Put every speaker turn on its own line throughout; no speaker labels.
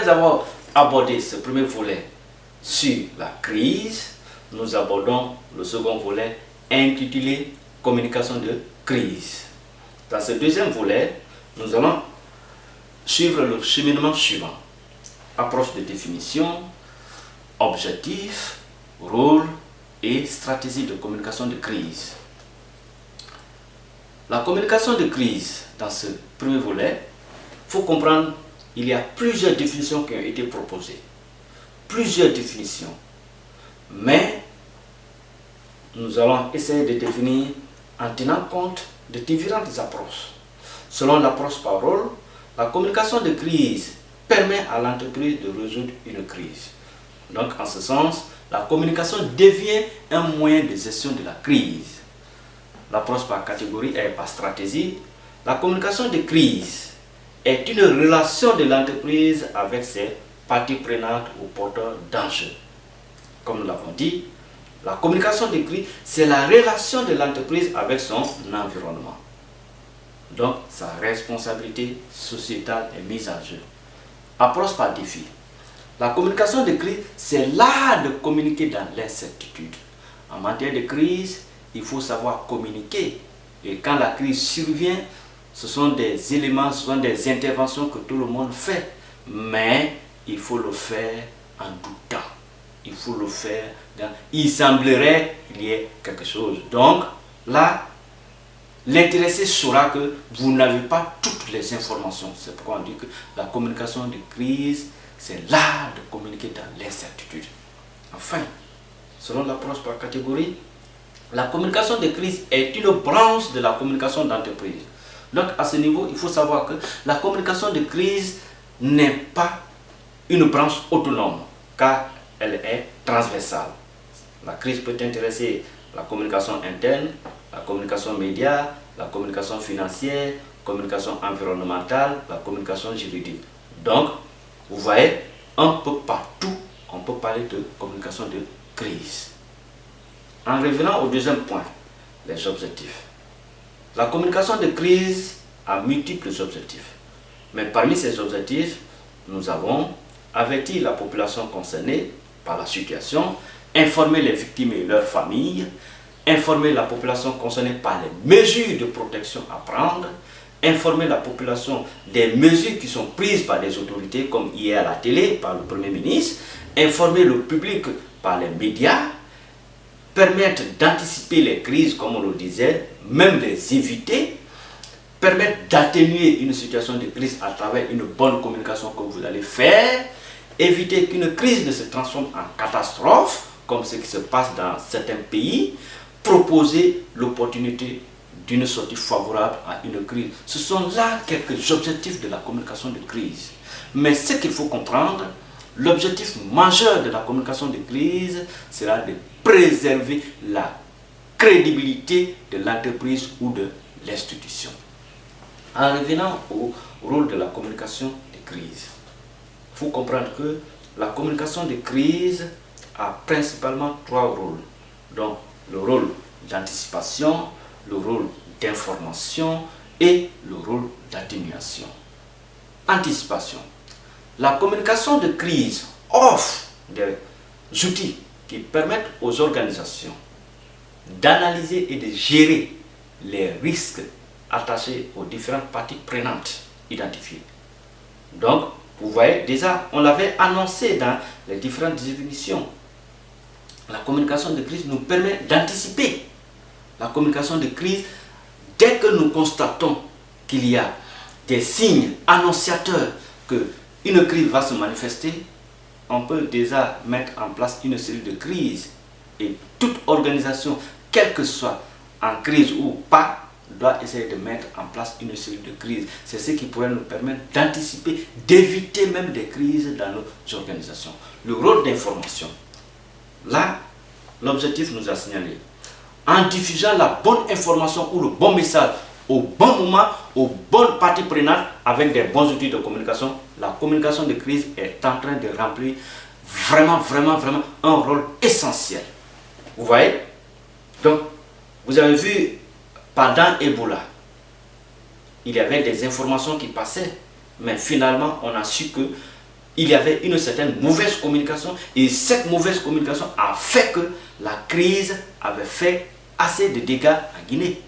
Après avoir abordé ce premier volet sur la crise, nous abordons le second volet intitulé communication de crise. Dans ce deuxième volet, nous allons suivre le cheminement suivant: approche de définition, objectif, rôle et stratégie de communication de crise. La communication de crise, dans ce premier volet, il faut comprendre qu'il y a plusieurs définitions qui ont été proposées. Plusieurs définitions. Mais nous allons essayer de définir en tenant compte de différentes approches. Selon l'approche par rôle, la communication de crise permet à l'entreprise de résoudre une crise. Donc, en ce sens, la communication devient un moyen de gestion de la crise. L'approche par catégorie et par stratégie, la communication de crise est une relation de l'entreprise avec ses parties prenantes ou porteurs d'enjeux. Comme nous l'avons dit, la communication de crise, c'est la relation de l'entreprise avec son environnement. Donc, sa responsabilité sociétale est mise en jeu. Approche par défi. La communication de crise, c'est l'art de communiquer dans l'incertitude. En matière de crise, il faut savoir communiquer. Et quand la crise survient, ce sont des éléments, ce sont des interventions que tout le monde fait. Mais il faut le faire en doutant. Il faut le faire dans... Il semblerait qu'il y ait quelque chose. Donc, là, l'intéressé saura que vous n'avez pas toutes les informations. C'est pourquoi on dit que la communication de crise, c'est l'art de communiquer dans l'incertitude. Enfin, selon l'approche par catégorie, la communication de crise est une branche de la communication d'entreprise. Donc, à ce niveau, il faut savoir que la communication de crise n'est pas une branche autonome, car elle est transversale. La crise peut intéresser la communication interne, la communication média, la communication financière, la communication environnementale, la communication juridique. Donc, vous voyez, un peu partout, on peut parler de communication de crise. En revenant au deuxième point, les objectifs. La communication de crise a multiples objectifs. Mais parmi ces objectifs, nous avons avertir la population concernée par la situation, informer les victimes et leurs familles, informer la population concernée par les mesures de protection à prendre, informer la population des mesures qui sont prises par les autorités, comme hier à la télé, par le Premier ministre, informer le public par les médias, permettre d'anticiper les crises, comme on le disait, même les éviter, permettre d'atténuer une situation de crise à travers une bonne communication que vous allez faire, éviter qu'une crise ne se transforme en catastrophe, comme ce qui se passe dans certains pays, proposer l'opportunité d'une sortie favorable à une crise. Ce sont là quelques objectifs de la communication de crise. Mais ce qu'il faut comprendre, l'objectif majeur de la communication de crise sera de préserver la crédibilité de l'entreprise ou de l'institution. En revenant au rôle de la communication de crise, il faut comprendre que la communication de crise a principalement trois rôles. Donc, le rôle d'anticipation, le rôle d'information et le rôle d'atténuation. Anticipation. La communication de crise offre des outils qui permettent aux organisations d'analyser et de gérer les risques attachés aux différentes parties prenantes identifiées. Donc, vous voyez, déjà, on l'avait annoncé dans les différentes définitions. La communication de crise nous permet d'anticiper. La communication de crise, dès que nous constatons qu'il y a des signes annonciateurs qu'une crise va se manifester, on peut déjà mettre en place une série de crises. Et toute organisation, quelle que soit en crise ou pas, doit essayer de mettre en place une série de crises. C'est ce qui pourrait nous permettre d'anticiper, d'éviter même des crises dans nos organisations. Le rôle d'information. Là, l'objectif nous a signalé. En diffusant la bonne information ou le bon message au bon moment, aux bonnes parties prenantes, avec des bons outils de communication, la communication de crise est en train de remplir vraiment un rôle essentiel. Vous voyez? Donc, vous avez vu, pendant Ebola, il y avait des informations qui passaient, mais finalement, on a su que il y avait une certaine mauvaise communication et cette mauvaise communication a fait que la crise avait fait assez de dégâts en Guinée.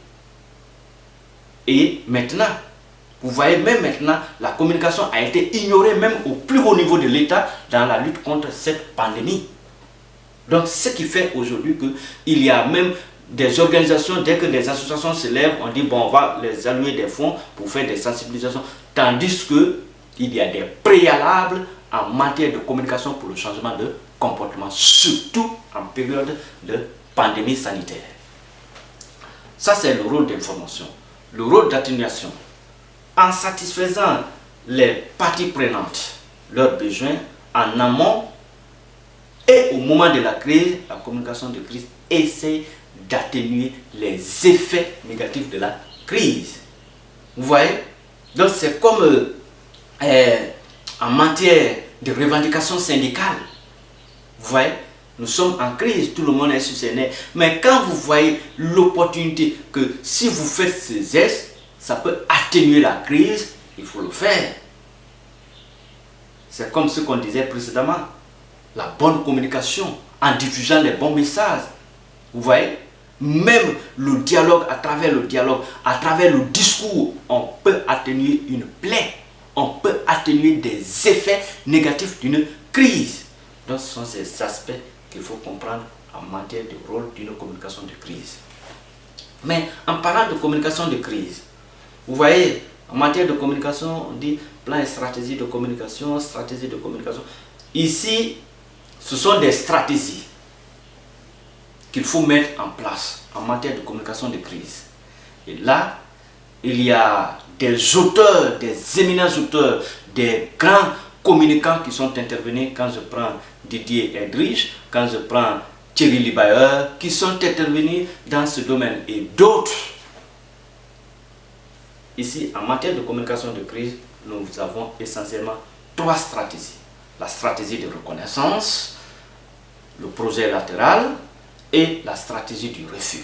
Et maintenant, vous voyez, même maintenant, la communication a été ignorée même au plus haut niveau de l'État dans la lutte contre cette pandémie. Donc, ce qui fait aujourd'hui qu'il y a même des organisations, dès que des associations se lèvent, on dit bon, on va les allouer des fonds pour faire des sensibilisations, tandis qu'il y a des préalables en matière de communication pour le changement de comportement, surtout en période de pandémie sanitaire. Ça, c'est le rôle d'information, le rôle d'atténuation. En satisfaisant les parties prenantes, leurs besoins en amont et au moment de la crise, la communication de crise essaie d'atténuer les effets négatifs de la crise. Vous voyez? Donc c'est comme en matière de revendications syndicales. Vous voyez? Nous sommes en crise, tout le monde est sur ses nerfs. Mais quand vous voyez l'opportunité que si vous faites ces gestes, ça peut atténuer la crise, il faut le faire. C'est comme ce qu'on disait précédemment. La bonne communication, en diffusant les bons messages. Vous voyez? Même le dialogue, à travers le discours, on peut atténuer une plaie. On peut atténuer des effets négatifs d'une crise. Donc ce sont ces aspects qu'il faut comprendre en matière de rôle d'une communication de crise. Mais en parlant de communication de crise, vous voyez, en matière de communication, on dit plan et stratégie de communication, stratégie de communication. Ici, ce sont des stratégies qu'il faut mettre en place en matière de communication de crise. Et là, il y a des auteurs, des éminents auteurs, des grands communicants qui sont intervenus. Quand je prends Didier Eldridge, quand je prends Thierry Libayer, qui sont intervenus dans ce domaine et d'autres. Ici, en matière de communication de crise, nous avons essentiellement 3 stratégies. La stratégie de reconnaissance, le projet latéral et la stratégie du refus.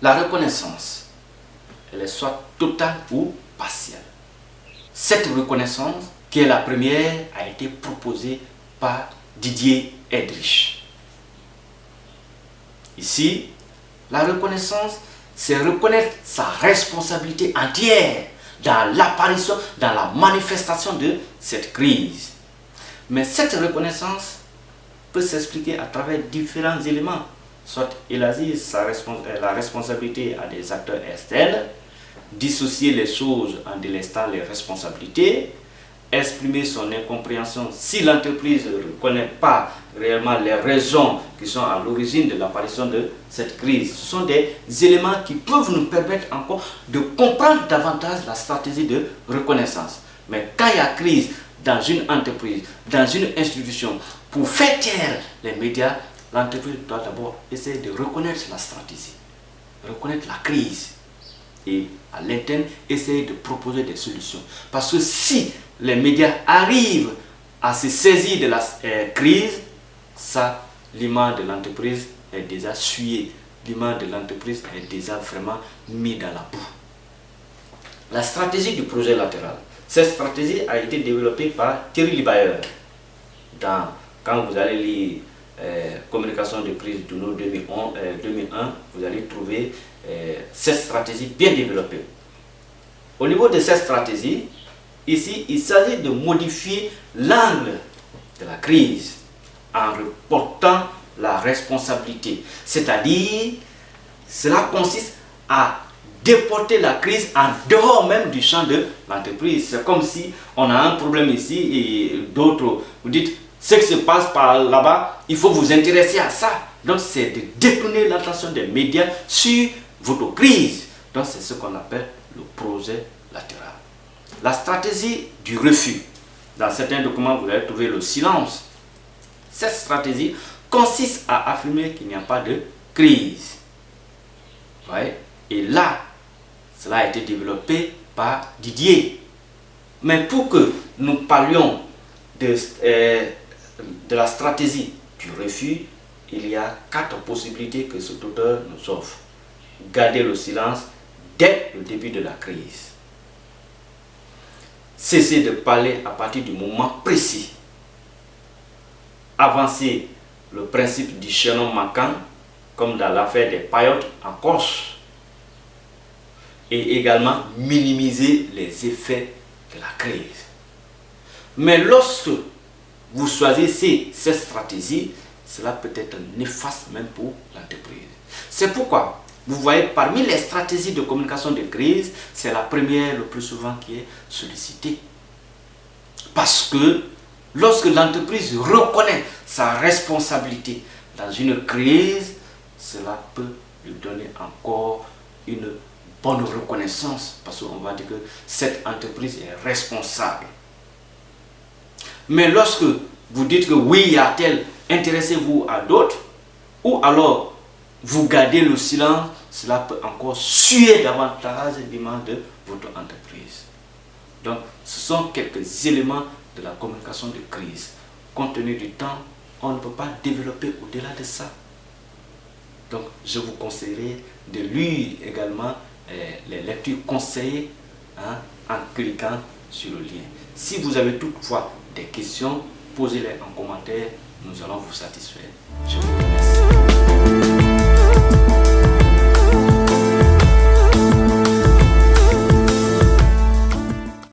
La reconnaissance, elle est soit totale ou partielle. Cette reconnaissance, qui est la première, a été proposée par Didier Eldridge. Ici, la reconnaissance, c'est reconnaître sa responsabilité entière dans l'apparition, dans la manifestation de cette crise. Mais cette reconnaissance peut s'expliquer à travers différents éléments. Soit il assise la responsabilité à des acteurs externes, dissocier les choses en délestant les responsabilités, exprimer son incompréhension si l'entreprise ne reconnaît pas réellement les raisons qui sont à l'origine de l'apparition de cette crise. Ce sont des éléments qui peuvent nous permettre encore de comprendre davantage la stratégie de reconnaissance. Mais quand il y a crise dans une entreprise, dans une institution, pour faire taire les médias, l'entreprise doit d'abord essayer de reconnaître la stratégie, reconnaître la crise et à l'interne essayer de proposer des solutions. Parce que si les médias arrivent à se saisir de la crise, ça, l'image de l'entreprise est déjà souillée, l'image de l'entreprise est déjà vraiment mise dans la boue. La stratégie du projet latéral. Cette stratégie a été développée par Thierry Libayer. Quand vous allez lire Communication de crise de 2001, vous allez trouver cette stratégie bien développée. Au niveau de cette stratégie, ici, il s'agit de modifier l'angle de la crise en reportant la responsabilité. C'est-à-dire, cela consiste à déporter la crise en dehors même du champ de l'entreprise. C'est comme si on a un problème ici et d'autres, vous dites, ce qui se passe par là-bas, il faut vous intéresser à ça. Donc c'est de détourner l'attention des médias sur votre crise. Donc c'est ce qu'on appelle le projet latéral. La stratégie du refus. Dans certains documents, vous allez trouver le silence. Cette stratégie consiste à affirmer qu'il n'y a pas de crise. Ouais. Et là, cela a été développé par Didier. Mais pour que nous parlions de la stratégie du refus, il y a 4 possibilités que cet auteur nous offre. Garder le silence dès le début de la crise. Cesser de parler à partir du moment précis. avancer le principe du chaînon manquant, comme dans l'affaire des paillotes en Corse, et également minimiser les effets de la crise. Mais lorsque vous choisissez cette stratégie, cela peut être néfaste même pour l'entreprise. C'est pourquoi vous voyez parmi les stratégies de communication de crise, c'est la première le plus souvent qui est sollicitée. Parce que lorsque l'entreprise reconnaît sa responsabilité dans une crise, cela peut lui donner encore une bonne reconnaissance, parce qu'on va dire que cette entreprise est responsable. Mais lorsque vous dites que oui, il y a tel, intéressez-vous à d'autres, ou alors vous gardez le silence, cela peut encore suer davantage l'image de votre entreprise. Donc, ce sont quelques éléments de la communication de crise. Compte tenu du temps, on ne peut pas développer au-delà de ça. Donc, je vous conseillerais de lire également les lectures conseillées en cliquant sur le lien. Si vous avez toutefois des questions, posez-les en commentaire, nous allons vous satisfaire. Je vous